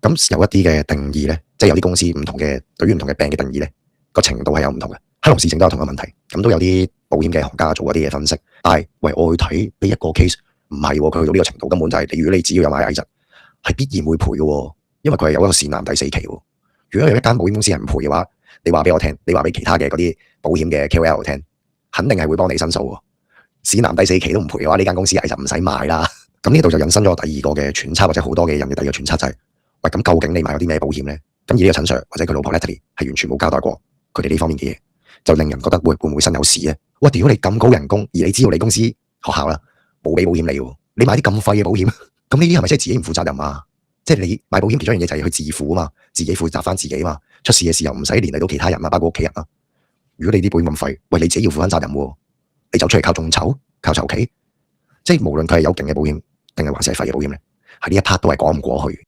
咁有一啲嘅定義咧，即係有啲公司唔同嘅對於唔同嘅病嘅定義咧，個程度係有唔同嘅。克隆氏症都有同嘅問題，咁都有啲保險嘅行家做嗰啲嘢分析。但係喂，我去睇呢一個 case，唔係喎，佢去到呢個程度根本就係如果你只要有買危疾，係必然會賠嘅喎，因為佢係有一個善男第四期喎。如果有一間保險公司係唔賠嘅話，你話俾我聽，你話俾其他嘅嗰啲保險嘅 KOL 聽，肯定係會幫你申訴喎。善男第四期都唔賠嘅話，呢間公司危疾唔使賣啦。咁呢度就引申咗第二個嘅揣測，或者好多嘅人嘅第二個揣測就係、喂，咁究竟你買咗啲咩保險咧？咁而呢個陳 Sir 或者佢老婆 Natalie 係完全冇交代過佢哋呢方面嘅嘢，就令人覺得會唔會身有事咧？喂，如果你咁高人工，而你知道你公司學校啦冇俾保險你喎，你買啲咁廢嘅保險，咁呢啲係咪真係自己唔負責任啊？即係你買保險其中一樣嘢就係去自負啊嘛，自己負責翻自己啊嘛，出事嘅時候唔使連累到其他人啊，包括屋企人啊。如果你啲保險咁廢，喂，你自己要負翻責任喎，你走出嚟靠眾籌、靠籌期，即係無論佢係有勁嘅保險定係還是係廢嘅保險咧，喺呢一 part 都係講唔過去。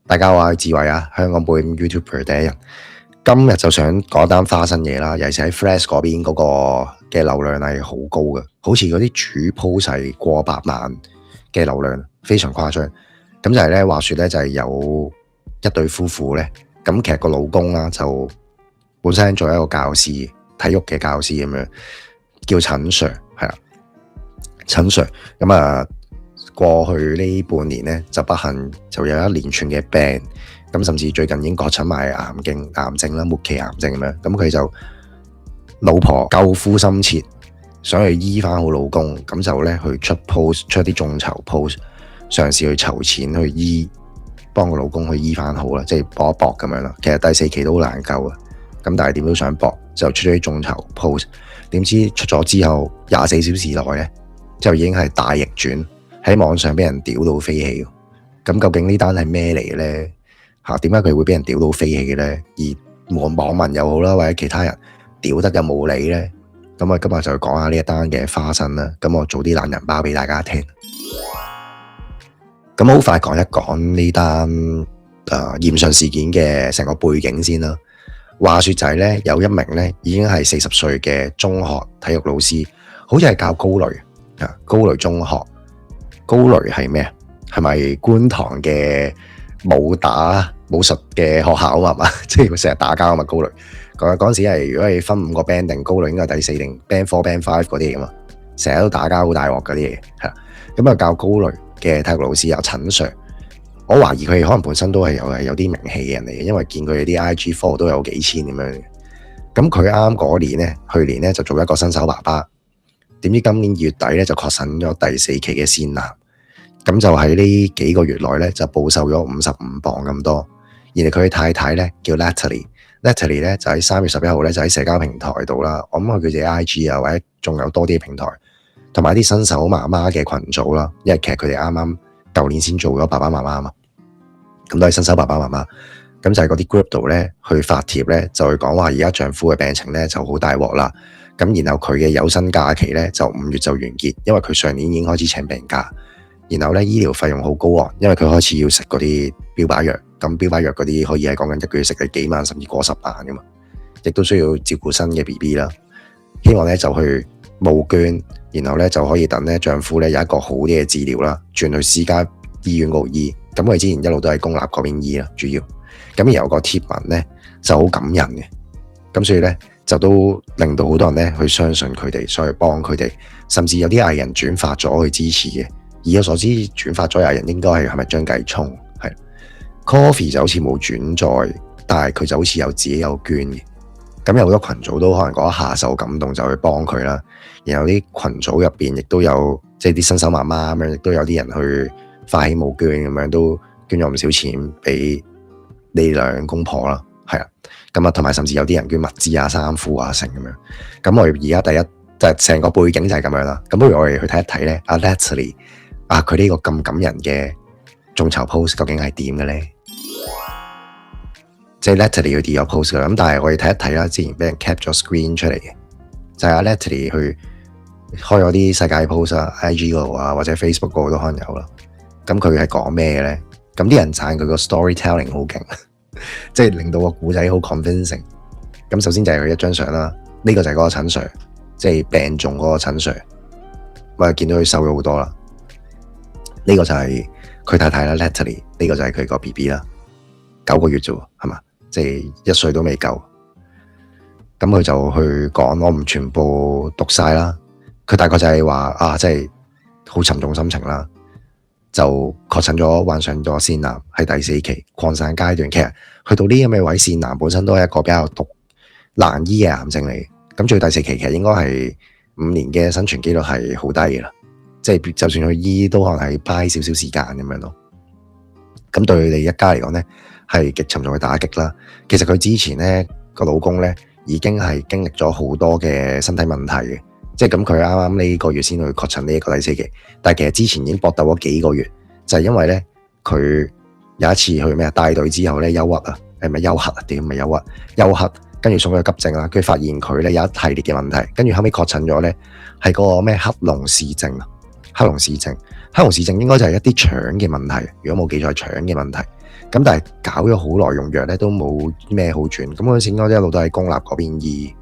大家好，我係智慧啊，香港保險 YouTuber 第一人。今日就想講單花生嘢啦，尤其是喺 Flash 嗰邊嗰個嘅流量係好高嘅，好似嗰啲主 post 係過百萬嘅流量，非常誇張。咁就係咧，話說咧就係有一對夫婦咧，咁其實個老公啦就本身做一個教師，體育嘅教師咁樣，叫陳 Sir 係啦，陳 Sir 咁啊。過去呢半年咧，就不幸就有一連串嘅病，咁甚至最近已經確診埋癌症啦，末期癌症咁樣。咁佢就老婆救夫心切，想去醫翻好老公，咁就咧去出 post 出啲眾籌 post，嘗試去籌錢去醫，幫個老公去醫翻好啦，即係搏一搏咁樣啦。其實第四期都好難救啊，咁但係點都想搏，就出咗啲眾籌 post，點知出咗之後24小時內咧，就已經係大逆轉。喺網上俾人屌到飛起，咁究竟呢單係咩嚟嘅咧？嚇，點解佢會俾人屌到飛起嘅咧？而網民又好啦，或者其他人屌得有冇理咧？咁啊，今日就講下呢一單嘅花生啦。咁我做啲懶人包俾大家聽。咁好快講一講呢單驗信事件嘅成個背景先啦。話說就係咧，有一名咧已經係40歲嘅中學體育老師，好似係教高雷啊，高雷中學。高雷係咩啊？係咪觀塘嘅武術嘅學校啊嘛？即係佢成日打交啊嘛？高雷嗰陣時係如果係分5個 band 定高雷應該係第4定 band 4、band 5嗰啲嚟噶嘛？成日都打交好大鑊嗰啲嘢係啦。咁啊教高雷嘅體育老師有陳 Sir， 我懷疑佢可能本身都係有啲名氣嘅人嚟嘅，因為見佢哋啲 IG follow 都有幾千咁樣。咁佢啱嗰年咧，去年咧就做一個新手爸爸。點知今年2月底咧就確診咗第4期嘅腺癌，咁就喺呢幾個月內咧就暴瘦咗55磅咁多。然後佢嘅太太咧叫 Natalie 咧就喺3月11號咧就喺社交平台度啦，我諗佢自己 IG 啊或者仲有多啲平台，同埋啲新手媽媽嘅群組啦，因為其實佢哋啱啱舊年先做咗爸爸媽媽啊嘛，咁都係新手爸爸媽媽，咁就喺嗰啲 group 度咧去發帖咧就去講話而家丈夫嘅病情咧就好大鑊啦。咁然後佢嘅有薪假期咧就5月就完結，因為佢上年已經開始請病假。然後咧醫療費用好高昂，因為佢開始要食嗰啲標靶藥，咁標靶藥嗰啲可以係講緊一個月食嘅幾萬甚至過10萬噶嘛，亦都需要照顧新嘅 BB 啦。希望咧就去募捐，然後咧就可以等咧丈夫咧有一個好啲嘅治療啦，轉去私家醫院嗰度醫。咁佢之前一路都喺公立嗰邊醫啦，主要。咁然後個貼文咧就好感人嘅，咁所以咧。就都令到好多人咧去相信佢哋，所以幫佢哋，甚至有啲藝人轉發咗去支持嘅。以我所知，轉發咗藝人應該係咪張繼聰？係 Coffee 就好似冇轉載，但係佢就好似有自己有捐嘅。咁有好多群組都可能嗰一下受感動就去幫佢啦。然後啲群組入邊亦都有即係啲新手媽媽咁樣，亦都有啲人去發起募捐咁樣，都捐咗唔少錢俾呢兩公婆啦。係啊，咁啊，同埋甚至有啲人捐物資啊、衫褲啊成咁樣。咁我哋而家第一就係成個背景就係咁樣啦。咁不如我哋去睇一睇咧，阿 Natalie 啊，佢呢個咁感人嘅眾籌 post 究竟係點嘅咧？即係 Natalie 佢哋有 post 噶啦。咁但係我哋睇一睇啦，之前俾人 cap 咗 screen 出嚟嘅，就係阿 Natalie 去開咗啲世界 post 啊、IG 嗰度啊，或者 Facebook 嗰度都可能有啦。咁佢係講咩嘅咧？咁啲人讚佢個 storytelling 好勁。即係令到個故仔好 convincing。咁首先就係佢一張相啦，呢個就係嗰個陳 Sir，即係病重嗰個陳 Sir， 咁啊見到佢瘦咗好多啦。呢個就係佢太太啦 Natalie， 呢個就係佢個 BB 啦，9個月啫喎，係嘛？即係1歲都未夠。咁佢就去講，我唔全部讀晒啦。佢大概就係話即係好沉重心情啦，就確診咗患上咗腺癌，係第4期擴散階段。其實去到呢咁嘅位，腺癌本身都係一個比較難醫嘅癌症嚟。咁最第4期其實應該係5年嘅生存機率係好低嘅啦，即係就算去醫都可能係嘥少少時間咁樣咯。咁對佢哋一家嚟講咧，係極沉重嘅打擊啦。其實佢之前咧個老公咧已經係經歷咗好多嘅身體問題嘅。即係咁，佢啱啱呢個月先去確診呢一個第4期，但係其實之前已經搏鬥咗幾個月，就係因為咧佢有一次去咩帶隊之後咧憂鬱啊，係咪休克啊？點咪憂鬱，跟住送咗去急症啦，佢發現佢咧有一系列嘅問題，跟住後尾確診咗咧係個咩克隆氏症啊，克隆氏症應該就係一啲腸嘅問題，如果冇記錯係腸嘅問題，咁但係搞咗好耐用藥咧都冇咩好轉，咁嗰陣時應該一路都喺公立嗰邊醫。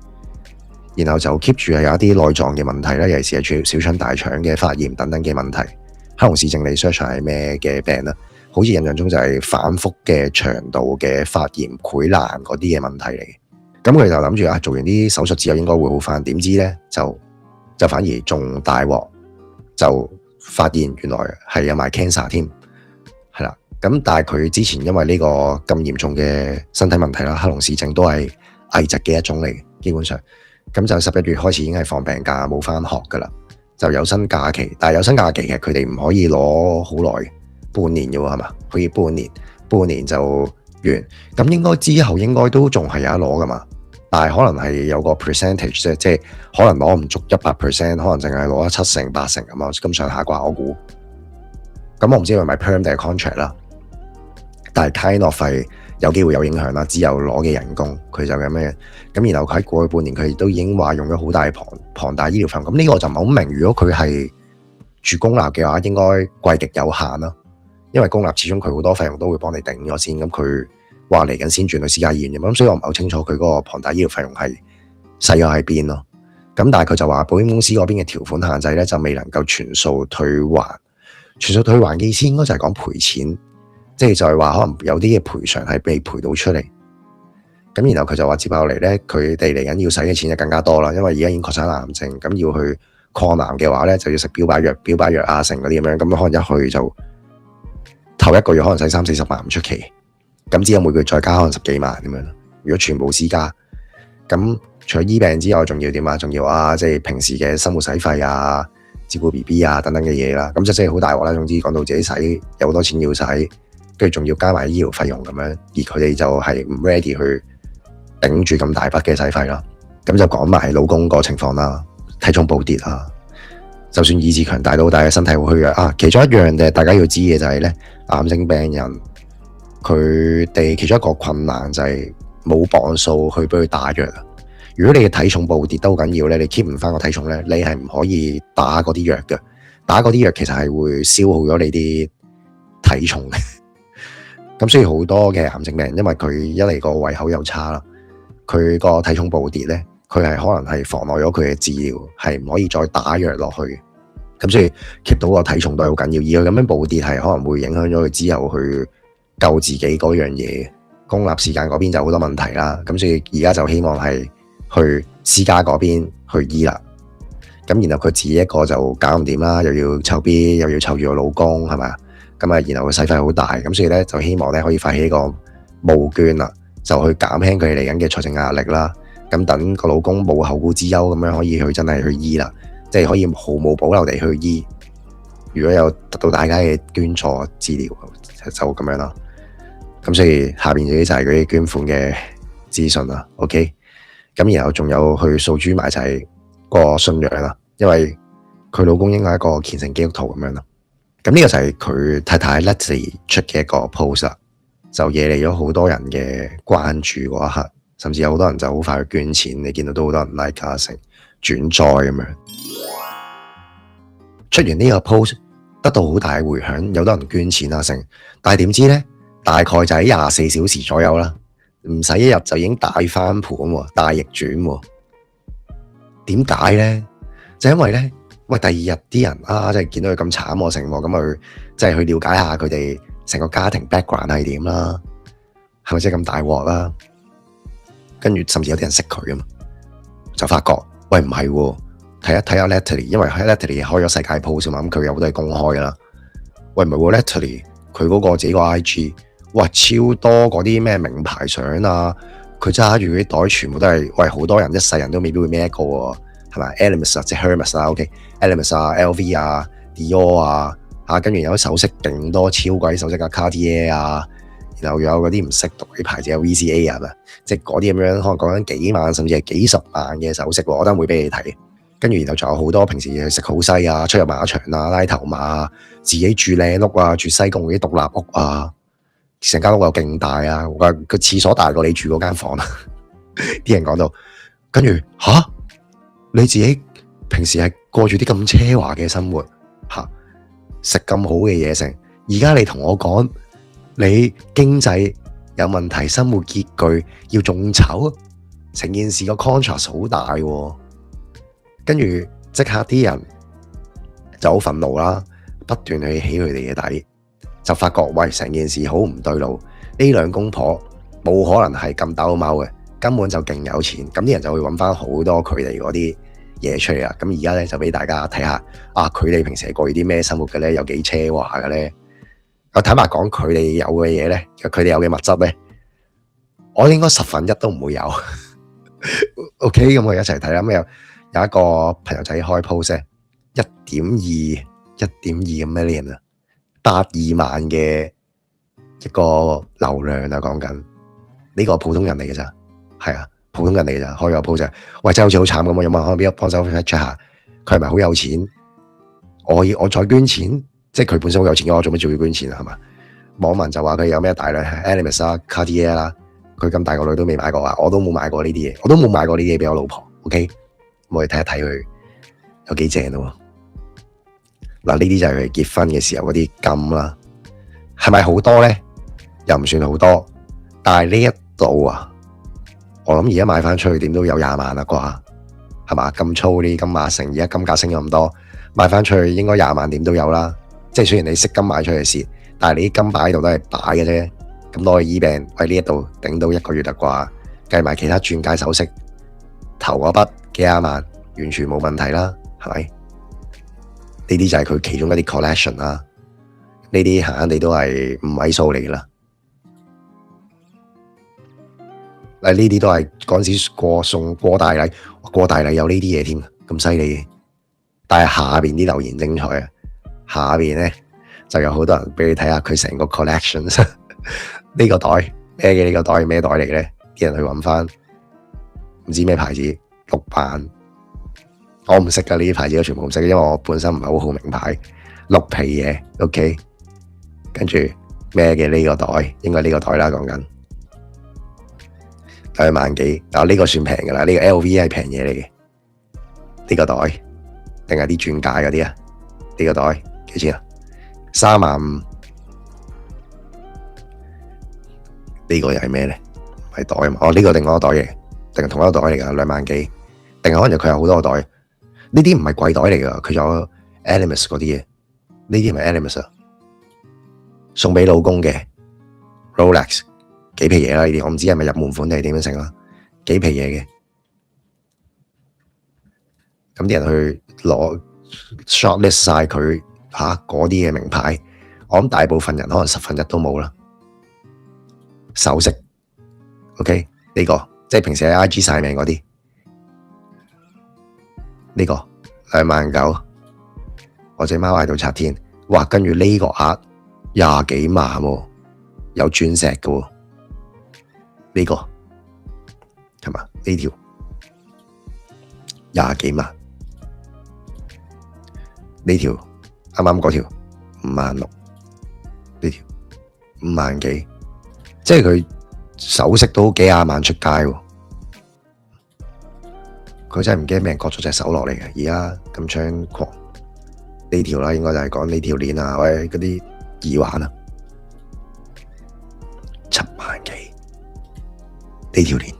然後就 keep 住係有一啲內臟嘅問題啦，尤其是係小腸、大腸嘅發炎等等嘅問題。克隆氏症你 search 係咩嘅病咧？好似印象中就係反覆嘅腸道嘅發炎、潰爛嗰啲嘅問題嚟嘅。咁佢就諗住做完啲手術之後應該會好返，點知咧就反而仲大鑊，就發現原來係有埋 cancer 添，係啦。咁但係佢之前因為呢個咁嚴重嘅身體問題啦，克隆氏症都係危疾嘅一種嚟嘅，基本上。咁就11月開始已經係放病假，冇返學噶啦，就有薪假期。但係有薪假期其實佢哋唔可以攞好耐，半年嘅喎，係嘛？可以半年就完。咁應該之後應該都仲係有得攞噶嘛？但係可能係有個 percentage 啫，即係可能攞唔足100%，可能淨係攞7成8成咁啊，咁上下啩我估。咁我唔知係咪 perm 定係 contract 啦，但係 kind of 係有機會有影響啦，只有攞嘅人工佢就咁樣，咁然後佢喺過去半年佢都已經話用咗好大龐大醫療費用，咁呢個我就唔係好明。如果佢係住公立嘅話，應該貴極有限啦，因為公立始終佢好多費用都會幫你頂咗先，咁佢話嚟緊先轉去私家醫院嘅，咁所以我唔係好清楚佢嗰個龐大醫療費用係細咗喺邊咯。咁但係佢就話保險公司嗰邊嘅條款限制咧就未能夠全數退還，全數退還嘅意思應該就係講賠錢。即係就係話可能有啲嘅賠償係被賠到出嚟，咁然後佢就話接下嚟咧，佢哋嚟緊要使嘅錢就更加多啦，因為而家已經確診癌症，咁要去抗癌嘅話咧，就要食標靶藥啊成嗰啲咁樣，咁可能一去就頭一個月可能使30-40萬唔出奇，咁之後每個月再加可能10幾萬咁樣。如果全部私家，咁除咗醫病之外，仲要點啊？仲要即係平時嘅生活使費啊、照顧 BB 啊等等嘅嘢啦，咁就真係好大鑊啦。總之講到自己使有好多錢要使。跟住仲要加埋醫療費用咁樣，而佢哋就係唔 ready 去頂住咁大筆嘅使費啦。咁就講埋老公個情況啦，體重暴跌啊，就算意志強大到大嘅身體好虛弱啊。其中一樣嘅大家要知嘅就係咧，癌症病人佢哋其中一個困難就係冇磅數去俾佢打藥。如果你嘅體重暴跌都好緊要咧，你 keep 唔翻個體重咧，你係唔可以打嗰啲藥嘅。打嗰啲藥其實係會消耗咗你啲體重嘅。咁所以好多嘅癌症病人，因為佢一嚟個胃口又差啦，佢個體重暴跌咧，佢係可能係妨礙咗佢嘅治療，係唔可以再打藥落去。咁所以 keep 到個體重都係好緊要。而佢咁樣暴跌係可能會影響咗佢之後去救自己嗰樣嘢。公立時間嗰邊就好多問題啦，咁所以而家就希望係去私家嗰邊去醫啦。咁然後佢自己一個就搞唔掂啦，又要湊 B， 又要湊住個老公，係咪？咁啊，然後個使費好大，咁所以咧就希望咧可以發起一個募捐啦，就去減輕佢哋嚟緊嘅財政壓力啦。咁等個老公冇後顧之憂，咁樣可以去真係去醫啦，即係可以毫無保留地去醫。如果有得到大家嘅捐助治療，就咁樣啦。咁所以下邊嗰啲就係嗰啲捐款嘅資訊啦。OK，咁然後仲有去訴諸埋就係個信仰啦，因為佢老公應該係一個虔誠基督徒咁樣啦。咁呢個就係佢太太 Letty 出嘅一個 post 啦，就惹嚟咗好多人嘅關注嗰一刻，甚至有好多人就好快去捐錢，你見到都好多人 like 啊，成轉載咁樣。出完呢個 post 得到好大嘅回響，有多人捐錢啊成，但係點知咧，大概就喺24小時左右啦，唔使一日就已經大翻盤喎，大逆轉喎。點解咧？就因為咧，喂，第二日啲人即係見到佢咁慘喎成喎，咁佢即係去了解下佢哋成個家庭 background 係點啦，係咪即係咁大鑊啦？跟住甚至有啲人識佢啊嘛，就發覺喂唔係喎，睇一睇下 Natalie， 因為喺 Natalie 開咗世界 post 嘛，咁佢有好多係公開噶啦。喂唔係喎 Natalie， 佢嗰個自己個 IG， 哇超多嗰啲咩名牌相啊，佢揸住啲袋全部都係，喂好多人一世人都未必會孭一個喎，係咪 Hermes 啊，即係 Hermes 啊 ，OK，Hermes 啊 ，LV 啊 ，Dior 啊，跟住有啲首飾勁多超貴首飾啊 Cartier 啊。然後有嗰啲唔識讀啲牌子有 VCA 係咪？即係嗰啲咁樣，可能講緊幾萬甚至係幾十萬嘅首飾，我等會俾你睇。跟住然後仲有好多平時去食好西啊、出入馬場啊、拉頭馬啊、自己住靚屋啊、住西貢嗰啲獨立屋啊，成間屋又勁大啊，個廁所大過你住嗰間房啊！啲人講到，跟住你自己平時係過住啲咁奢華嘅生活食咁好嘅嘢食，而家你同我講。你經濟有問題，生活拮據，要眾籌，成件事個 contrast 好大喎。跟住即刻啲人就好憤怒啦，不斷去起佢哋嘅底，就發覺喂成件事好唔對路。呢兩公婆冇可能係咁兜踎嘅，根本就勁有錢。咁啲人就會揾翻好多佢哋嗰啲嘢出嚟啦。咁而家咧就俾大家睇下佢哋平時係過啲咩生活嘅咧，有幾奢華嘅咧。我坦白講，佢哋有嘅嘢咧，佢哋有嘅物質咧，我應該1/10都唔會有。OK， 咁我哋一齊睇啦。咁有一個朋友仔開 post 1.2 million 啊，82萬嘅一個流量啊，講緊呢個普通人嚟嘅咋，係啊，普通人嚟嘅咋，開個 post 喂，真係好似好慘咁，有冇人可唔可以幫手 check 下，佢係咪好有錢？我再捐錢。即係佢本身好有錢，我做乜仲要捐錢啊？係嘛？網民就話佢有咩大量 Hermes 啦、Cartier 啦，佢咁大個女都未買過啊！我都冇買過呢啲嘢，我都冇買過呢啲嘢俾我老婆。OK，我哋睇一睇佢有幾正咯。嗱，呢啲就係佢結婚嘅時候嗰啲金啦，係咪好多咧？又唔算好多，但係呢一度我諗而家買翻出去點都有20萬啦啩，係嘛？咁粗呢啲金馬城，而家金價升咗咁多，買翻出去應該20萬點都有啦。即係雖然你識金買出去蝕，但係你啲金擺喺度都係擺嘅啫。咁攞去醫病，喺呢一度頂到1個月啦啩，計埋其他鑽戒首飾，頭嗰筆幾廿萬，完全冇問題啦，係咪？呢啲就係佢其中一啲 collection 啦。呢啲閒閒地都係5位數嚟噶啦。呢啲都係嗰陣時過大禮有呢啲嘢添，咁犀利嘅。但係下邊啲留言精彩啊！下邊咧就有好多人俾你睇下佢成個 collection。呢個袋咩嘅？呢個袋係咩袋嚟嘅咧？啲人去揾翻，唔知咩牌子，6萬，我唔識噶，呢啲牌子我全部唔識，因為我本身唔係好好名牌。綠皮嘢 ，OK， 跟住咩嘅？呢個袋應該呢個袋啦，講緊2萬幾，呢個算平噶啦，呢個 LV 係平嘢嚟嘅。呢個袋定係啲鑽戒嗰啲啊？呢個袋幾錢啊？3萬5。呢個又係咩咧？係袋啊嘛？呢個另外一個袋嘅，定係同一個袋嚟噶？2萬幾，定係可能佢有好多個袋？呢啲唔係貴袋嚟噶，佢仲有 Hermes 嗰啲嘢。呢啲係咪 Hermes 啊？送俾老公嘅 Rolex 幾皮嘢啦？呢啲我唔知係咪入門款定係點樣成啦？幾皮嘢嘅，咁啲人去攞 shortlist 晒佢嗰啲嘅名牌，我諗大部分人可能1/10都冇啦。首飾 ，OK 呢個即係平時喺 IG 晒命嗰啲，呢個2萬9，我隻貓喺度拆天，哇！跟住呢個額20幾萬喎，有鑽石嘅喎，呢個係嘛？呢條20幾萬，呢條啱啱嗰條5萬6，呢條5萬幾。即係佢首飾都幾廿萬出街喎，佢真係唔驚俾人割咗隻手落嚟嘅。而家咁猖狂，呢條啦，應該就係講呢條鏈啊，喂嗰啲耳環啊，7萬幾，呢條鏈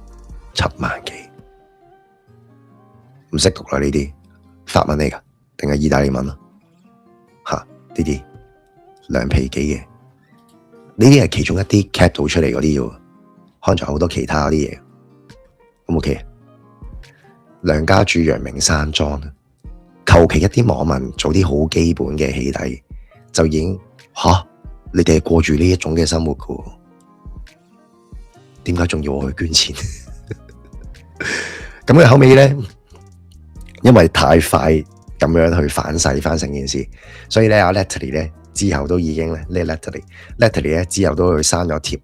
7萬幾，唔識讀啦呢啲，法文嚟㗎定係意大利文啊？吓，呢啲兩皮幾嘅，呢啲係其中一啲 cap 到出嚟嗰啲喎，可能仲有好多其他啲嘢。咁 OK， 梁家住陽明山莊，求其一啲網民做啲好基本嘅起底，就已經你哋係過住呢一種嘅生活噶，點解仲要我去捐錢？咁佢後尾咧，因為太快咁樣去反噬翻成件事，所以咧阿 Natalie 咧之後都已經咧 Natalie 咧之後都去刪咗貼，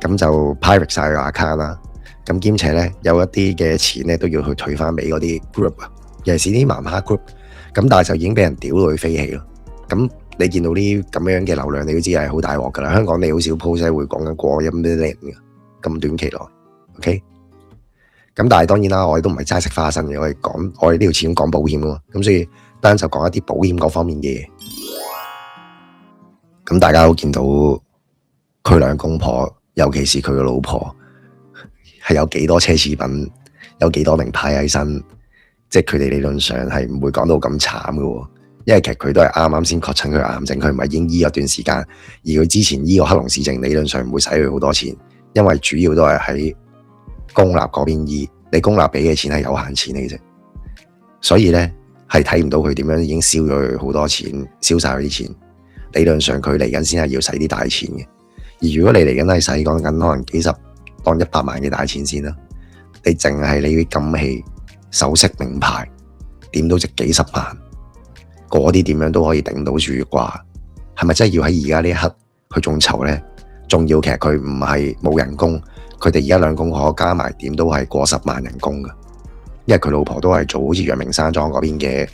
咁就 pirate 晒個 account 啦。咁兼且咧有一啲嘅錢咧都要去退翻俾嗰啲 group 啊，尤其是啲媽媽 group，咁但係就已經俾人屌到去飛起咯。咁你見到啲咁樣嘅流量，你都知係好大鑊噶啦。香港你好少 post 會講緊過1 million 嘅咁短期內 ，OK？ 咁但係當然啦，我哋都唔係齋食花生嘅，我哋呢條錢講保險噶嘛，咁所以單就講一啲保險嗰方面嘅嘢。咁大家都見到佢兩公婆，尤其是佢嘅老婆，係有幾多奢侈品，有幾多名牌喺身，即係佢哋理論上係唔會講到咁慘噶。因為其實佢都係啱啱先確診佢癌症，佢唔係已經醫咗段時間，而佢之前醫個克隆氏症理論上唔會使佢好多錢，因為主要都係喺公立嗰邊醫，你公立俾嘅錢係有限錢嚟嘅啫，所以咧係睇唔到佢點樣已經燒咗佢好多錢，燒晒佢啲錢。理論上佢嚟緊先係要使啲大錢嘅，而如果你嚟緊係使講緊可能幾十當100萬嘅大錢先啦，你淨係你啲金器、首飾、名牌，點都值幾十萬。嗰啲點樣都可以頂到住啩？係咪真係要喺而家呢一刻去眾籌呢？仲要其實佢唔係冇人工，佢哋而家兩公婆加埋點都係過10萬人工㗎。因為佢老婆都係做好似陽明山莊嗰邊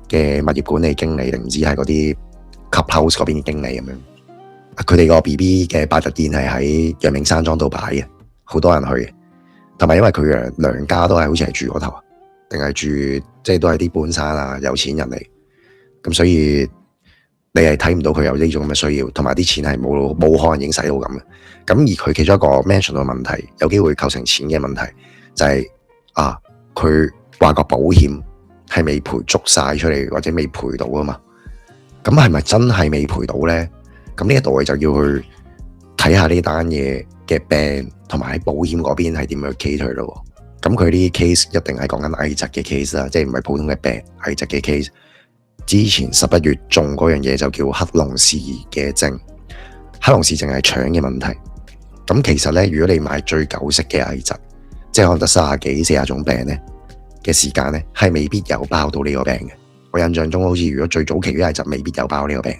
嘅物業管理經理，定唔知係嗰啲 clubhouse 嗰邊嘅經理咁樣。佢哋個 BB 嘅8日宴係喺陽明山莊度擺嘅，好多人去嘅。同埋因為佢娘家都係好似係住嗰頭，定係住即係都係啲半山啊有錢人嚟。咁所以你係睇唔到佢有呢種咁嘅需要，同埋啲錢係冇可能已經使到咁嘅。咁而佢其中一個 mention 到嘅問題，有機會構成錢嘅問題，就係佢話個保險係未賠足晒出嚟，或者未賠到啊嘛。咁係咪真係未賠到咧？咁呢一度我就要去睇下呢單嘢嘅病，同埋喺保險嗰邊係點樣 cater 咯。咁佢呢啲 case 一定係講緊危疾嘅 case 啦，即係唔係普通嘅病，危疾嘅 case。之前11月中嗰樣嘢就叫克隆氏嘅症，克隆氏症係腸嘅問題。咁其實咧，如果你買最舊式嘅危疾，即係可能得30幾40種病咧嘅時間咧，係未必有包到呢個病嘅。我印象中好似如果最早期嘅危疾未必有包呢個病。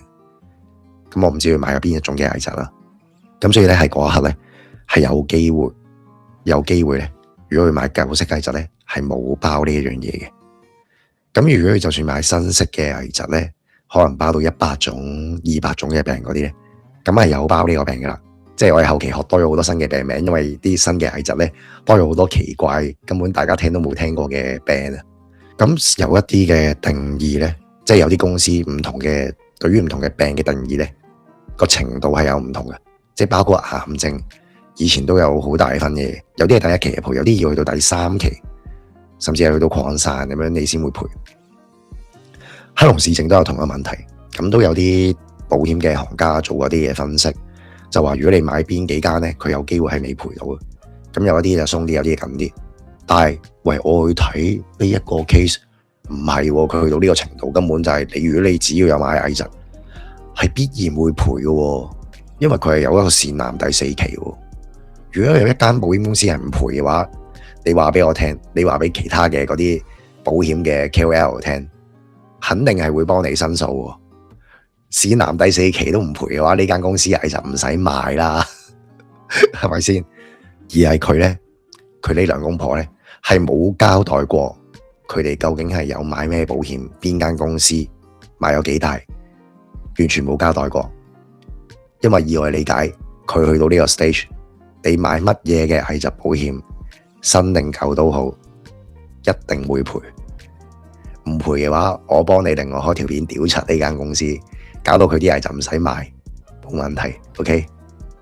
咁我唔知佢買咗邊一種嘅危疾啦。咁所以咧，喺嗰一刻咧係有機會咧，如果佢買舊式危疾咧係冇包呢一樣嘢嘅。咁如果佢就算買新式嘅危疾咧，可能包到100種、200種嘅病嗰啲咧，咁係有包呢個病噶啦。即係我哋後期學多咗好多新嘅病名，因為啲新嘅危疾咧多咗好多奇怪，根本大家聽都冇聽過嘅病啊。咁有一啲嘅定義咧，即係有啲公司唔同嘅，對於唔同嘅病嘅定義咧，個程度係有唔同嘅。即係包括癌症，以前都有好大分嘅，有啲係第1期嘅賠，有啲要去到第3期。甚至係去到擴散咁樣，你先會賠。克隆氏症都有同一個問題，咁都有啲保險嘅行家做嗰啲嘢分析，就話如果你買邊幾間咧，佢有機會係未賠到嘅。咁有一啲就鬆啲，有啲緊啲。但係喂，我去睇呢一個 case，唔係佢去到呢個程度，根本就係你如果你只要有買危疾，係必然會賠嘅，因為佢係有一個腺癌第4期。如果有一間保險公司係唔賠嘅話，你話俾我聽，你話俾其他嘅嗰啲保險嘅 KOL 聽，肯定係會幫你申訴。腺癌第4期都唔賠嘅話，呢間公司係就唔使賣啦，係咪先？而係佢咧，佢呢兩公婆咧係冇交代過，佢哋究竟係有買咩保險，邊間公司買咗幾大，完全冇交代過。因為以我理解，佢去到呢個 stage，你買乜嘢嘅危疾保險，新定舊都好，一定會賠。唔賠嘅話，我幫你另外開條片屌柒呢間公司，搞到佢啲危疾唔使賣，冇問題。OK，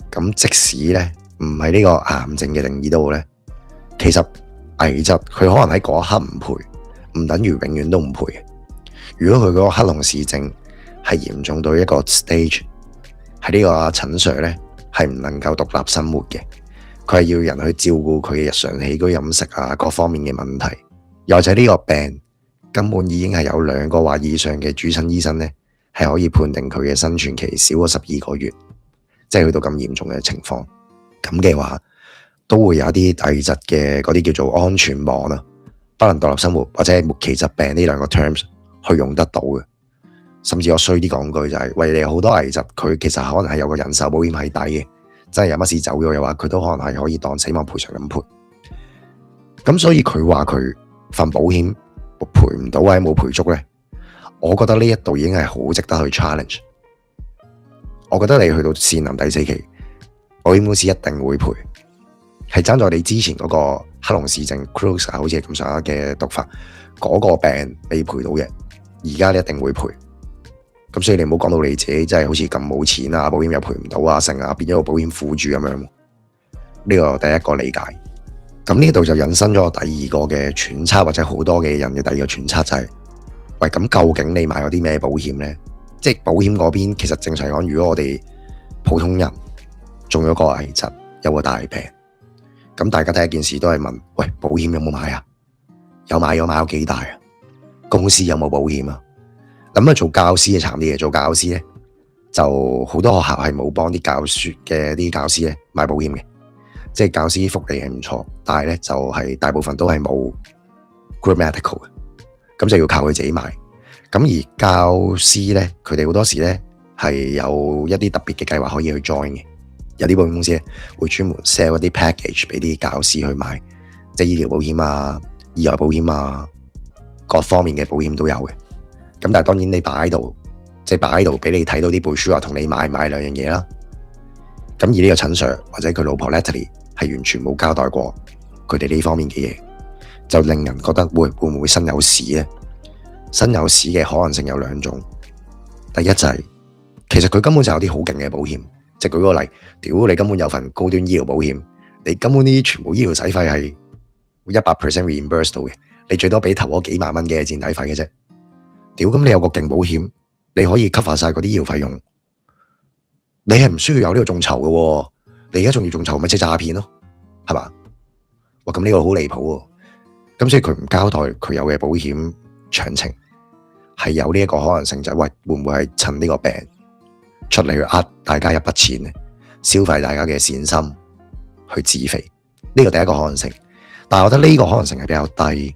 咁即使咧唔係呢個癌症嘅定義都好咧，其實危疾佢可能喺嗰一刻唔賠，唔等於永遠都唔賠嘅。如果佢嗰個克隆氏症係嚴重到一個 stage， 喺呢個阿陳 Sir 咧係唔能夠獨立生活嘅，佢係要人去照顧佢嘅日常起居飲食啊各方面嘅問題，又或者呢個病根本已經係有2個或以上嘅主診醫生咧係可以判定佢嘅生存期少過12個月，即係去到咁嚴重嘅情況，咁嘅話都會有一啲危疾嘅嗰啲叫做安全網啊，不能獨立生活或者係末期疾病呢2個 terms 去用得到嘅。甚至我衰啲講句就係，喂，你好多危疾，佢其實可能係有個人壽保險喺底嘅，真係有乜事走咗嘅話，佢都可能係可以當死亡賠償咁賠。咁所以佢話佢份保險賠唔到或者冇賠足咧，我覺得呢一度已經係好值得去 challenge。我覺得你去到善林第4期，保險公司一定會賠，係爭在你之前嗰個克隆氏症 Creutzfeldt 好似係咁上下嘅讀法，嗰個病未賠到嘅，而家你一定會賠。咁所以你唔好講到你自己真係好似咁冇錢啊，保險又賠唔到啊，成啊變咗個保險苦主咁樣。呢個第一個理解。咁呢度就引申咗第2個嘅揣測，或者好多嘅人嘅第2個揣測就係，喂，咁究竟你買咗啲咩保險呢？即係保險嗰邊其實正常講，如果我哋普通人中咗個危疾，有個大病，咁大家第一件事都係問，喂，保險有冇買啊？有買咗幾大啊？公司有冇保險啊？咁啊，做教師係慘啲嘅。做教師咧，就好多學校係冇幫啲教書嘅啲教師咧買保險嘅，即係教師福利係唔錯，但係咧就係大部分都係冇 group medical 嘅，咁就要靠佢自己買。咁而教師咧，佢哋好多時咧係有一啲特別嘅計劃可以去 join 嘅，有啲保險公司咧會專門 sell 一啲 package 俾啲教師去買，即係醫療保險啊、意外保險啊，各方面嘅保險都有嘅。咁但係當然你擺喺度，即係擺喺度俾你睇到啲背書話同你買2樣嘢啦。咁而呢個陳 Sir 或者佢老婆 Natalie 係完全冇交代過佢哋呢方面嘅嘢，就令人覺得會唔會身有屎咧？身有屎嘅可能性有2種。第一就係其實佢根本就有啲好勁嘅保險，即係舉個例，屌你根本有份高端醫療保險，你根本呢啲全部醫療使費係 100% reimburse 到嘅，你最多俾頭嗰幾萬蚊嘅墊底費嘅啫。屌，咁你有個勁保險，你可以 cover 晒嗰啲醫療費用，你係唔需要有呢個眾籌嘅，你而家仲要眾籌咪即係詐騙咯，係嘛？哇，咁呢個好離譜喎，咁所以佢唔交代佢有嘅保險詳情，係有呢一個可能性就係，喂，會唔會係趁呢個病出嚟去呃大家一筆錢咧，消費大家嘅善心去自肥？呢個第一個可能性，但係我覺得呢個可能性係比較低。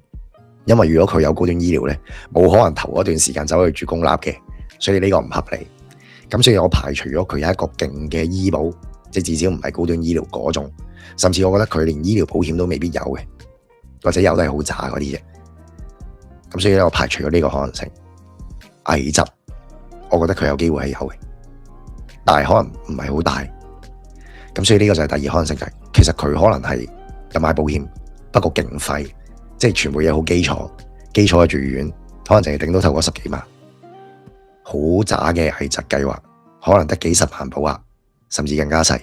因為如果佢有高端醫療咧，冇可能頭嗰段時間走去住公立嘅，所以呢個唔合理。咁所以我排除咗佢有一個勁嘅醫保，即係至少唔係高端醫療嗰種，甚至我覺得佢連醫療保險都未必有嘅，或者有都係好渣嗰啲啫。咁所以咧，我排除咗呢個可能性。危疾，我覺得佢有機會係有嘅，但係可能唔係好大。咁所以呢個就係第2可能性，就係其實佢可能係有買保險，不過勁廢。即係全部嘢好基礎嘅住院，可能淨係頂到頭嗰10幾萬，好渣嘅危疾計劃，可能得幾10萬保額，甚至更加細。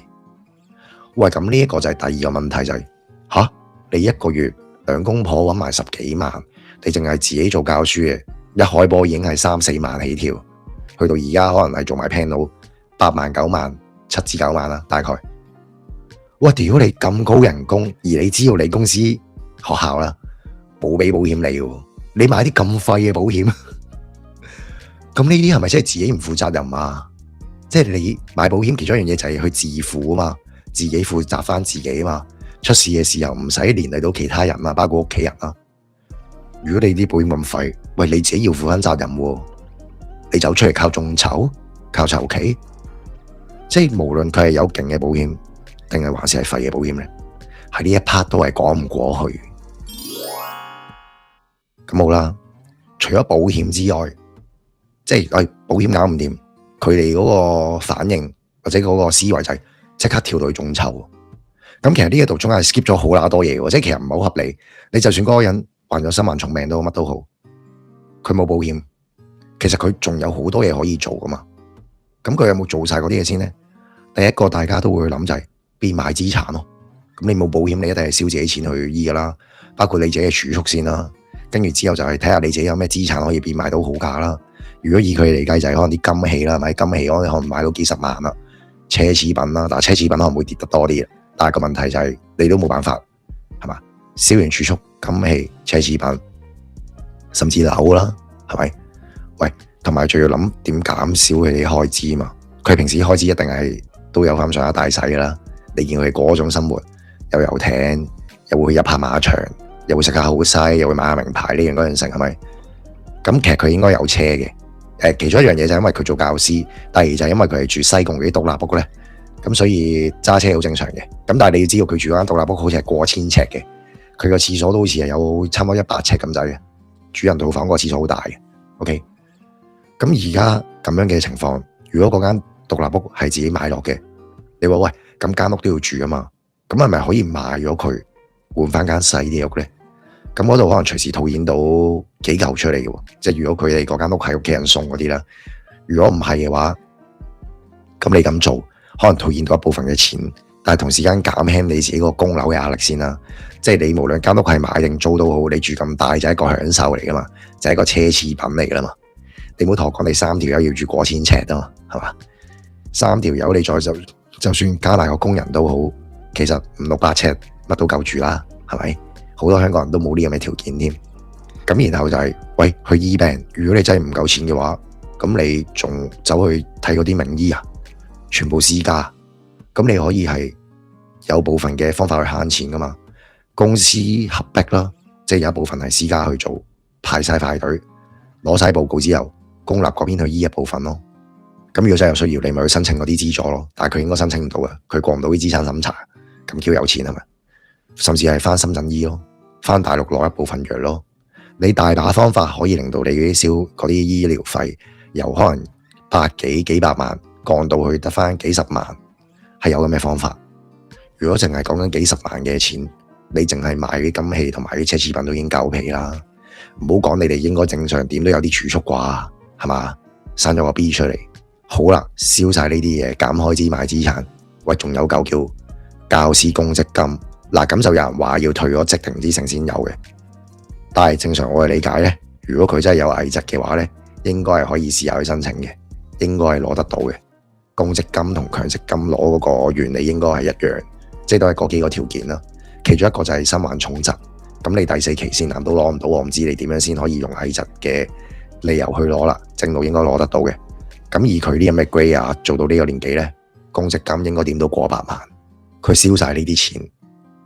喂，咁呢一個就係第2個問題，就係你一個月2公婆搵埋10幾萬，你淨係自己做教書嘅，一開波已經係3、4萬起跳，去到而家可能係做埋 panel 8萬、9萬、7至9萬啦，大概。喂，屌你咁高人工，而你知道你公司學校啦，冇俾保險你嘅，你買啲咁廢嘅保險，咁呢啲係咪真係自己唔負責任啊？即係你買保險其中一樣嘢就係去自負啊嘛，自己負責翻自己啊嘛，出事嘅時候唔使連累到其他人啊，包括屋企人啊。如果你啲保險咁廢，喂，你自己要負翻責任喎，你走出嚟靠眾籌、靠籌期，即係無論佢係有勁嘅保險，定係還是係廢嘅保險咧，喺呢一 part 都係講唔過去。咁好啦，除咗保險之外，即係保險搞唔掂，佢哋嗰個反應或者嗰個思維就係即刻跳到去眾籌。咁其實呢一度中間係 skip 咗好乸多嘢喎，即係其實唔係好合理。你就算嗰個人患咗身患重病都乜都好，佢冇保險，其實佢仲有好多嘢可以做噶嘛。咁佢有冇做晒嗰啲嘢先呢？第一個大家都會諗就係變賣資產咯。咁你冇保險，你一定係燒自己錢去醫噶啦，包括你自己嘅儲蓄先啦。跟住之後就係睇下你自己有咩資產可以變賣到好價啦。如果以佢嚟計就係可能啲金器啦，買金器可能買到幾十萬啦，奢侈品啦，但係奢侈品可能會跌得多啲，但係個問題就係你都冇辦法係嘛，小型儲蓄、金器、奢侈品，甚至樓啦，係咪？喂，同埋仲要諗點減少佢哋開支嘛？佢平時開支一定係都有翻上下大使㗎啦。你見佢哋嗰種生活，又遊艇，又會入下馬場，又會食下好西，又會買下名牌呢樣嗰樣成係咪？咁其實佢應該有車嘅。其中一樣嘢就係因為佢做教師，第二就係因為佢係住西貢嗰啲獨立屋咧，咁所以揸車好正常嘅。咁但係你要知道佢住嗰間獨立屋好似係過千尺嘅，佢個廁所都好似係有差唔多100尺咁滯嘅，主人套房個廁所好大嘅。OK， 咁而家咁樣嘅情況，如果嗰間獨立屋係自己買落嘅，你話喂，咁間屋都要住啊嘛，咁係咪可以賣咗佢換翻間細啲屋咧？咁嗰度可能隨時套現到幾嚿出嚟嘅喎，即係如果佢哋嗰間屋係屋企人送嗰啲啦，如果唔係嘅話，咁你咁做可能套現到一部分嘅錢，但係同時間減輕你自己個供樓嘅壓力先啦。即係你無論間屋係買定租都好，你住咁大就係一個享受嚟噶嘛，就係一個奢侈品嚟噶啦嘛。你唔好同我講你3條友要住過千尺啊嘛，係嘛？3條友你再就算加大個工人都好，其實500-600尺乜都夠住啦，係咪？好多香港人都冇呢咁嘅條件添。咁然後就係喂，去醫病，如果你真係唔夠錢嘅話，咁你仲走去睇嗰啲名醫啊？全部私家，咁你可以係有部分嘅方法去慳錢噶嘛？公私合璧啦，即係有一部分係私家去做，排晒隊，攞晒報告之後，公立嗰邊去醫一部分咯。咁如果真係有需要，你咪去申請嗰啲資助咯。但係佢應該申請唔到嘅，佢過唔到啲資產審查。咁 Q 有錢係咪？甚至係翻深圳醫咯，翻大陸攞一部分藥咯。你大把方法可以令到你嗰啲醫療費由可能幾百萬降到去得翻幾十萬，係有咁嘅方法。如果淨係講緊幾十萬嘅錢，你淨係買啲金器同埋啲奢侈品都已經夠皮啦。唔好講你哋應該正常點都有啲儲蓄啩，係嘛？生咗個 B 出嚟，好啦，燒晒呢啲嘢，減開支買資產。喂，仲有嚿叫教師公積金，嗱，咁就有人話要退咗職定唔知成先有嘅。但係正常我嘅理解咧，如果佢真係有危疾嘅話咧，應該係可以試下去申請嘅，應該係攞得到嘅。公積金同強積金攞嗰個原理應該係一樣，即係都係嗰幾個條件啦。其中一個就係身患重疾，咁你第4期先難都攞唔到，我唔知你點樣先可以用危疾嘅理由去攞啦。正路應該攞得到嘅。咁而佢呢咁嘅 grade 啊，做到呢個年紀咧，公積金應該點都過百萬，佢燒晒呢啲錢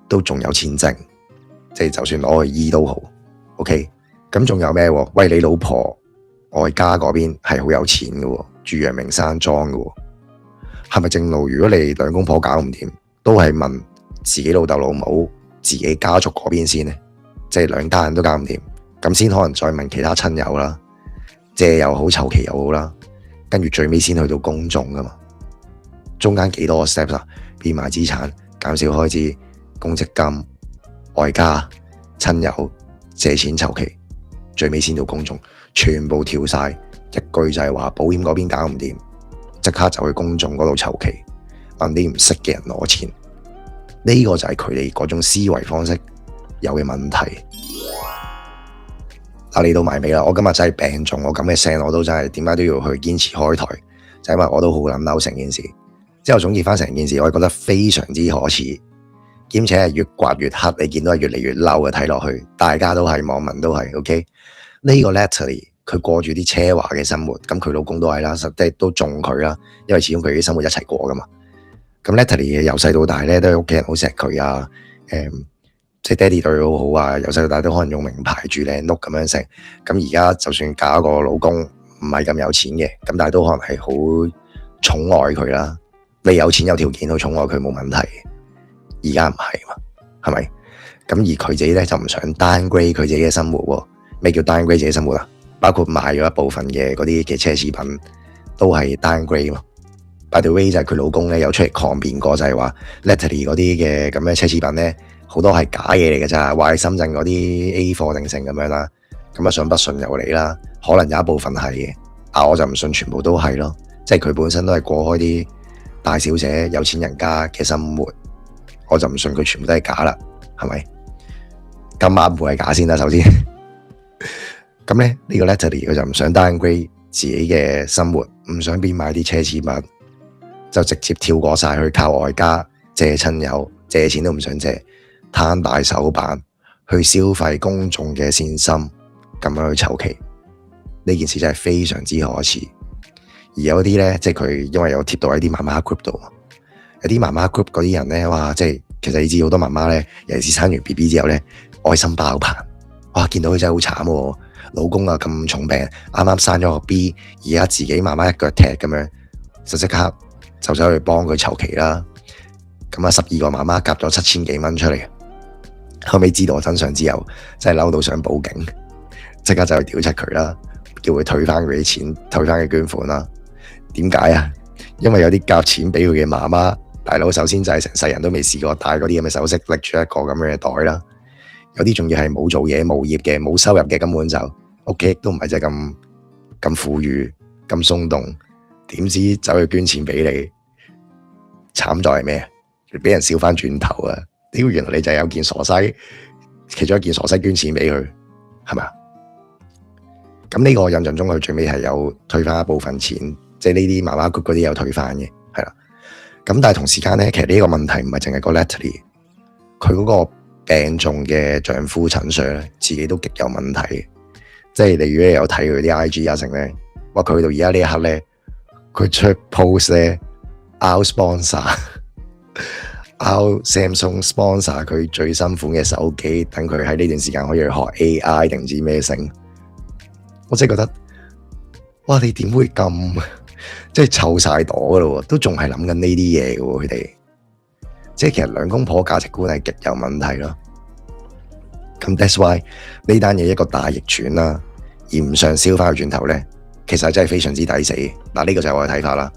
都仲有錢剩，即係就算攞去醫都好。OK， 咁仲有咩？喂，你老婆外家嗰邊係好有錢嘅，住陽明山莊嘅，係咪正路？如果你兩公婆搞唔掂，都係問自己老豆老母、自己家族嗰邊先咧，即係兩家人都搞唔掂，咁先可能再問其他親友啦，借又好，籌期又好啦，跟住最尾先去到公眾噶嘛。中間幾多個 steps 啊？變賣資產、減少開支、公積金、外家、親友。借錢籌期，最尾先到公眾，全部跳晒，一句就係話保險嗰邊搞唔掂，即刻就去公眾嗰度籌期，問啲唔識嘅人攞錢，呢個就係佢哋嗰種思維方式有嘅問題。嚟到埋尾啦，我今日真係病重，我咁嘅聲我都真係點解都要去堅持開台，就因為我都好撚嬲成件事。之後總結翻成件事，我係覺得非常之可恥。兼且係越刮越黑，你見到係越嚟越嬲嘅，睇落去，大家都係網民都係 OK。呢個 Natalie 佢過住啲奢華嘅生活，咁佢老公都係啦，實際都中佢啦，因為始終佢啲生活一齊過噶嘛。咁 Natalie 由細到大咧都係屋企人好錫佢啊，即係爹哋對佢好好啊，由細到大都可能用名牌住靚屋咁樣食。咁而家就算嫁一個老公唔係咁有錢嘅，咁但係都可能係好寵愛佢啦。你有錢有條件去寵愛佢冇問題。而家唔係嘛，係咪？咁而佢自己咧就唔想 downgrade 佢自己嘅生活喎。咩叫 downgrade 自己生活啊？包括賣咗一部分嘅嗰啲嘅奢侈品都係 downgrade 嘛。By the way 就係佢老公咧有出嚟抗辯過，就係話 Natalie 嗰啲嘅咁嘅奢侈品咧好多係假嘢嚟嘅咋，話喺深圳嗰啲 A 貨定性咁樣啦。咁啊信不信由你啦，可能有一部分係嘅，但我就唔信全部都係咯。即係佢本身都係過開啲大小姐有錢人家嘅生活。我就唔信佢全部都係假啦，係咪？今晚唔會係假先啦，首先。咁咧呢個 Natalie 佢就唔想 downgrade 自己嘅生活，唔想變買啲奢侈品，就直接跳過晒去靠外家借親友，借錢都唔想借，攤大手板去消費公眾嘅善心，咁樣去籌期。呢件事真係非常之可恥。而有啲咧，即係佢因為有貼到喺啲媽媽 group 度，有啲媽媽 group 嗰啲人咧，哇！即係其實你知好多媽媽咧，尤其是生完 BB 之後咧，愛心爆棚，哇！見到佢真係好慘喎，老公啊咁重病，啱啱生咗個 B， 而家自己媽媽一腳踢咁樣，就即刻就走去幫佢籌期啦。咁啊，12個媽媽夾咗7000幾蚊出嚟，後尾知道真相之後，真係嬲到想報警，即刻就去屌柒佢啦，叫佢退翻佢啲錢，退翻佢捐款啦。點解啊？因為有啲夾錢俾佢嘅媽媽，大佬首先就係成世人都未試過戴嗰啲咁嘅首飾，拎住一個咁樣嘅袋啦。有啲仲要係冇做嘢、無業嘅、冇收入嘅，根本就屋企都唔係真係咁富裕、咁鬆動。點知走去捐錢俾你，慘在係咩？俾人笑翻轉頭啊！屌，原來你就係有件傻西，其中一件傻西捐錢俾佢，係咪啊？咁呢個印象中佢最尾係有退翻一部分錢。即係呢啲媽媽 group 嗰啲有退翻嘅，係啦。咁但係同時間咧，其實呢個問題唔係淨係個 Natalie， 佢嗰個病重嘅丈夫陳 Sir 咧，自己都極有問題。即係你如果你有睇佢啲 IG 啊成咧，哇！佢去到而家呢一刻咧，佢出 post 咧 ，out sponsor，out Samsung sponsor 佢最新款嘅手機，等佢喺呢段時間可以去學 AI 定唔知咩性。我真係覺得，哇！你點會咁？即係湊晒朵噶咯，都仲係諗緊呢啲嘢嘅喎，佢哋即係其實兩公婆價值觀係極有問題咯。咁 that's why 呢單嘢一個大逆轉啦，而唔上燒翻去轉頭咧，其實真係非常之抵死。嗱，呢個就係我嘅睇法啦。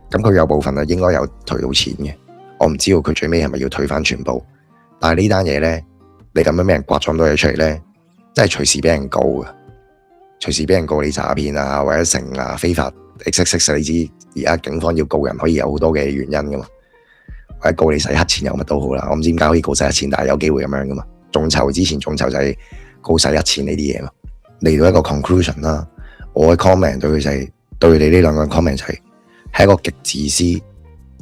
咁佢有部分啊應該有退到錢嘅，我唔知道佢最尾係咪要退翻全部。但係呢單嘢咧，你咁樣俾人刮咗咁多嘢出嚟咧，真係隨時俾人告嘅，隨時俾人告你詐騙啊，或者成啊非法。XXX 你知而家警方要告人可以有好多嘅原因噶嘛，或者告你洗黑錢有乜都好啦，我唔知點解可以告洗黑錢，但係有機會咁樣噶嘛。眾籌之前眾籌就係告洗黑錢呢啲嘢嘛。嚟到一個 conclusion 啦，我嘅 comment 對佢就係對你呢兩個 comment 就係一個極自私、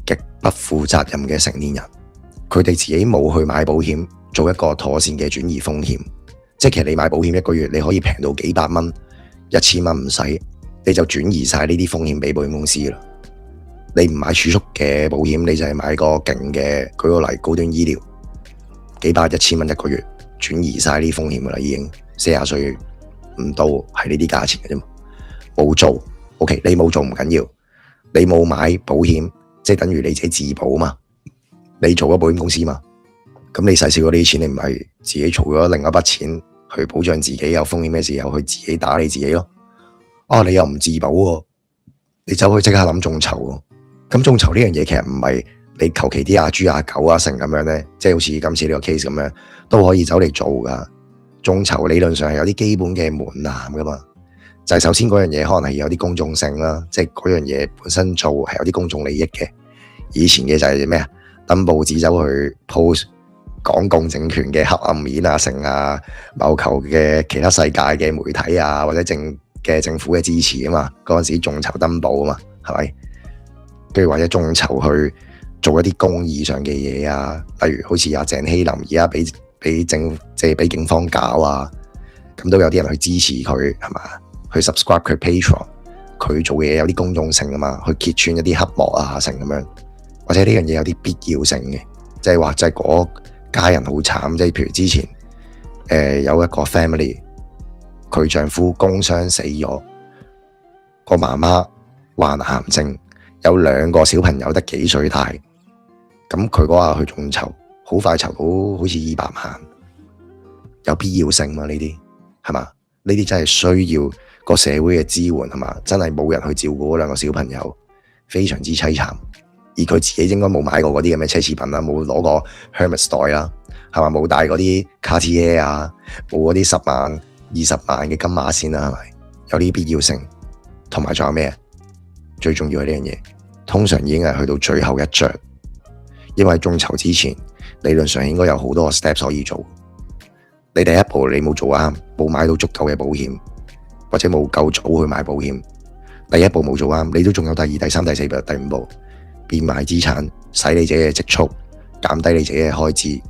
極不負責任嘅成年人。佢哋自己冇去買保險，做一個妥善嘅轉移風險。即係其實你買保險一個月你可以平到幾百蚊、1000蚊唔使。你就轉移晒呢啲風險俾保險公司啦。你唔買儲蓄嘅保險，你就係買個勁嘅，舉個例，高端醫療，幾百1000蚊一個月，轉移晒呢啲風險噶啦，已經40歲唔到係呢啲價錢嘅啫嘛。冇做 ，OK， 你冇做唔緊要，你冇買保險，即係等於你自己自保嘛。你做咗保險公司嘛，咁你使少咗啲錢，你唔係自己儲咗另一筆錢去保障自己有風險嘅時候，去自己打你自己咯。你又唔自保喎，你走去即刻諗眾籌喎。咁眾籌呢樣嘢其實唔係你求其啲阿豬阿狗啊成咁樣咧，即係好似今次呢個 case 咁樣都可以走嚟做噶。眾籌理論上係有啲基本嘅門檻噶嘛，就係首先嗰樣嘢可能係有啲公眾性啦，即係嗰樣嘢本身做係有啲公眾利益嘅。以前嘅就係咩啊？登報紙走去 post 港共政權嘅黑暗面啊成啊，謀求嘅其他世界嘅媒體啊或者政府嘅支持啊嘛，嗰陣時眾籌登報啊嘛，係咪？跟住或者眾籌去做一啲公義上嘅嘢啊，例如好似阿鄭希林而家俾警方搞啊，咁都有啲人去支持佢係嘛，去 subscribe 佢 Patreon， 佢做嘅嘢有啲公眾性啊嘛，去揭穿一啲黑幕啊成咁樣，或者呢樣嘢有啲必要性嘅，即係話即係嗰家人好慘，即係譬如之前有一個 family。佢丈夫工傷死咗，個媽媽患癌症，有2個小朋友得幾歲大，咁佢嗰下去眾籌，好快籌到好似200萬，有必要性嘛？呢啲係嘛？呢啲真係需要個社會嘅支援係嘛？真係冇人去照顧嗰2個小朋友，非常之凄慘。而佢自己應該冇買過嗰啲咁嘅奢侈品啦，冇攞過 Hermes 袋啦，係嘛？冇戴嗰啲 Cartier 啊，冇嗰啲10萬、20萬嘅金馬先啦，係咪？有啲必要性，同埋仲有咩？最重要係呢樣嘢，通常已經係去到最後一着，因為眾籌之前，理論上應該有好多個 steps 可以做。你第一步你冇做啱，冇買到足夠嘅保險，或者冇夠早去買保險。第一步冇做啱，你都仲有第二、第三、第四步、第五步，變賣資產，使你自己嘅積蓄，減低你自己嘅開支，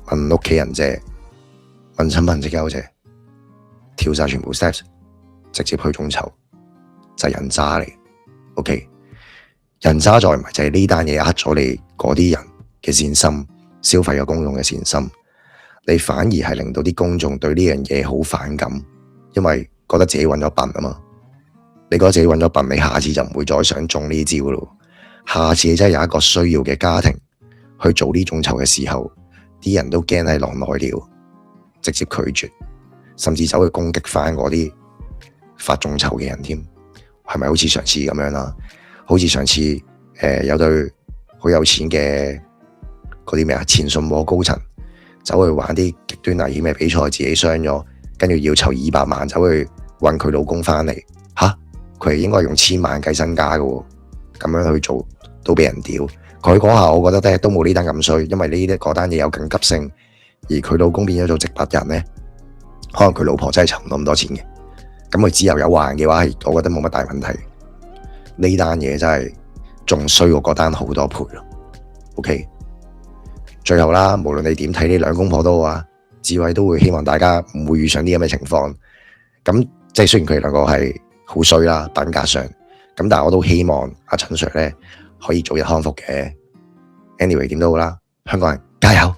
問屋企人借，問親朋戚友借，跳晒全部 steps， 直接去眾籌，就係人渣嚟。OK， 人渣在唔係就係呢單嘢呃咗你嗰啲人嘅善心，消費咗公眾嘅善心，你反而係令到啲公眾對呢樣嘢好反感，因為覺得自己揾咗笨啊嘛。你覺得自己揾咗笨，你下次就唔會再想中呢招咯。下次你真係有一個需要嘅家庭去做呢眾籌嘅時候，啲人都驚係狼來了，直接拒絕，甚至走去攻擊翻嗰啲發眾籌嘅人添。係咪好似上次咁樣啦？好似上次有對好有錢嘅嗰啲咩啊，前信和高層走去玩啲極端危險嘅比賽，自己傷咗，跟住要籌200萬走去搵佢老公翻嚟吓。佢係應該用1000萬計身家嘅喎，咁樣去做都俾人屌。佢嗰下我覺得都冇呢單咁衰，因為呢啲嗰單嘢有緊急性，而佢老公變咗做植物人咧，可能佢老婆真係籌唔到咁多錢嘅。咁佢自由有還嘅話，係我覺得冇乜大問題。呢單嘢真係仲衰過嗰單好多倍咯。OK， 最後啦，無論你點睇呢兩公婆都好啊，智偉都會希望大家唔會遇上啲咁嘅情況。咁即係雖然佢哋兩個係好衰啦，品格上咁，但係我都希望阿陳 Sir 咧可以早日康復嘅。Anyway 點都好啦，香港人加油！